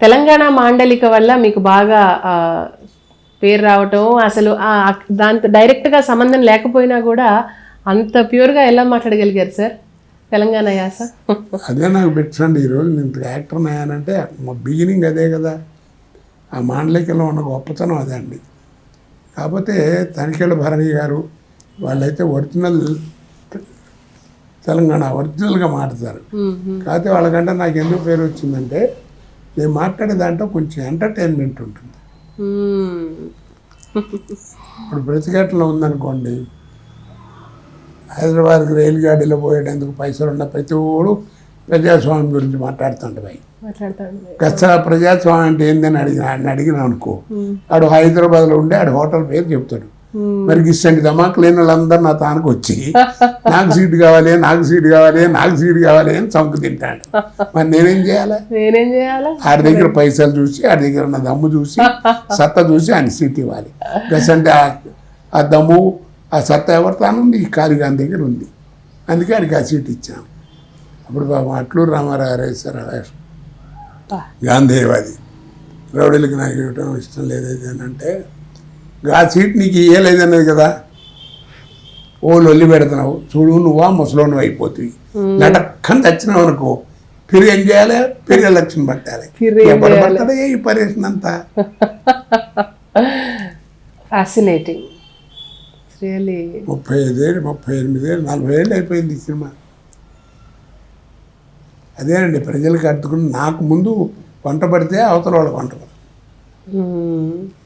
తెలంగాణ మాండలిక వల్ల మీకు బాగా పేరు రావటం, అసలు దాంతో డైరెక్ట్గా సంబంధం లేకపోయినా కూడా అంత ప్యూర్గా ఎలా మాట్లాడగలిగారు సార్ తెలంగాణ యాస? అదే నాకు పెట్టండి. ఈరోజు నేను యాక్టర్ని అయ్యానంటే మా బిగినింగ్ అదే కదా. ఆ మాండలికలో ఉన్న గొప్పతనం అదే అండి. కాకపోతే తనిఖీల భరణి గారు వాళ్ళైతే ఒరిజినల్ తెలంగాణ ఒరిజినల్గా మాట్లాడతారు. కాకపోతే వాళ్ళకంటే నాకు ఎందుకు పేరు వచ్చిందంటే నేను మాట్లాడే దాంట్లో కొంచెం ఎంటర్టైన్మెంట్ ఉంటుంది. ఇప్పుడు బ్రతికేటలో ఉందనుకోండి, హైదరాబాద్కి రైలు గాడిలో పోయేటందుకు పైసలు ఉన్న ప్రతి ఓడు ప్రజాస్వామ్యం గురించి మాట్లాడుతుంటాయి. అసలు ప్రజాస్వామ్యం అంటే ఏందని అడిగినా అనుకో, ఆడు హైదరాబాద్లో ఉండే ఆడు హోటల్ పేరు చెప్తాడు. మరి ఇష్టండి దమాక్ లేని వాళ్ళందరూ నా తానికి వచ్చి నాకు సీటు కావాలి, నాకు సీటు కావాలి, నాకు సీటు కావాలి అని చంపు తింటాడు. మరి నేనేం చేయాలి? ఆడి దగ్గర పైసలు చూసి, ఆడి దగ్గర ఉన్న దమ్ము చూసి, సత్తా చూసి ఆయన సీట్ ఇవ్వాలి. అంటే ఆ దమ్ము ఆ సత్తా ఎవరు తానుంది? ఈ కాళీగాంధీ దగ్గర ఉంది. అందుకే ఆడికి ఆ సీట్ ఇచ్చాను. అప్పుడు బాబు అట్లూరు రామారావు వేశారు గాంధీవాది. రౌడీలకి నాకు ఇవ్వటం ఇష్టం లేదేది అని అంటే, ఆ సీట్ నీకు ఇవ్వలేదన్నది కదా, ఓ లొల్లి పెడుతున్నావు చూడు, నువ్వా ముసలోను అయిపోతుంది. నటక్కని తెచ్చినావు అనుకో, పిరి ఏం చేయాలి? పిరి ఎలక్షన్ పట్టాలి. ఎవరు పడతాడే ఈ పర్యటన అంతా. ఫ్యాసినేటింగ్. 35 ఏళ్ళు, 38 ఏళ్ళు, 40 ఏళ్ళు అయిపోయింది ఈ సినిమా. అదేనండి ప్రజలకు అర్థకుని నాకు ముందు వంట పడితే అవతల వాళ్ళకి వంట పడదు.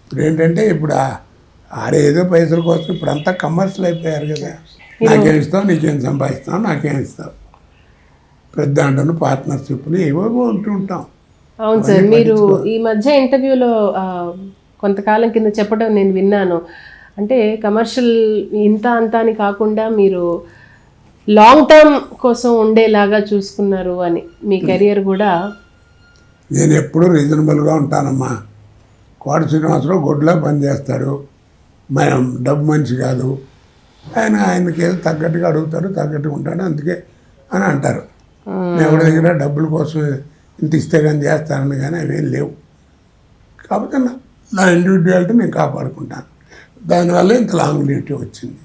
ఇప్పుడు ఏంటంటే ఇప్పుడు ఆడేదో పైసల కోసం ఇప్పుడు అంతా కమర్షియల్ అయిపోయారు కదా. నాకేం ఇస్తావు, నీకేం సంపాదిస్తావు, నాకేం ఇస్తావు, పెద్ద అంటను పార్ట్నర్షిప్లు ఏవో ఉంటూ ఉంటాం. అవును సార్, మీరు ఈ మధ్య ఇంటర్వ్యూలో కొంతకాలం కింద చెప్పడం నేను విన్నాను. అంటే కమర్షియల్ ఇంత అంతా అని కాకుండా మీరు లాంగ్ టర్మ్ కోసం ఉండేలాగా చూసుకున్నారు అని, మీ కెరియర్ కూడా. నేను ఎప్పుడూ రీజనబుల్గా ఉంటానమ్మా. కోట శ్రీనివాసరావు గొడ్లా పనిచేస్తాడు, మనం డబ్బు మనిషి కాదు. ఆయనకి ఏదో తగ్గట్టుగా అడుగుతాడు, తగ్గట్టుగా ఉంటాడు, అందుకే అని అంటారు. ఎవరి దగ్గర డబ్బుల కోసం ఇంత ఇస్తే కానీ చేస్తానని కానీ అవేం లేవు. కాకపోతే నా ఇండివిజువాలిటీ నేను కాపాడుకుంటాను. దానివల్ల ఇంత లాంగ్ లీటీ వచ్చింది.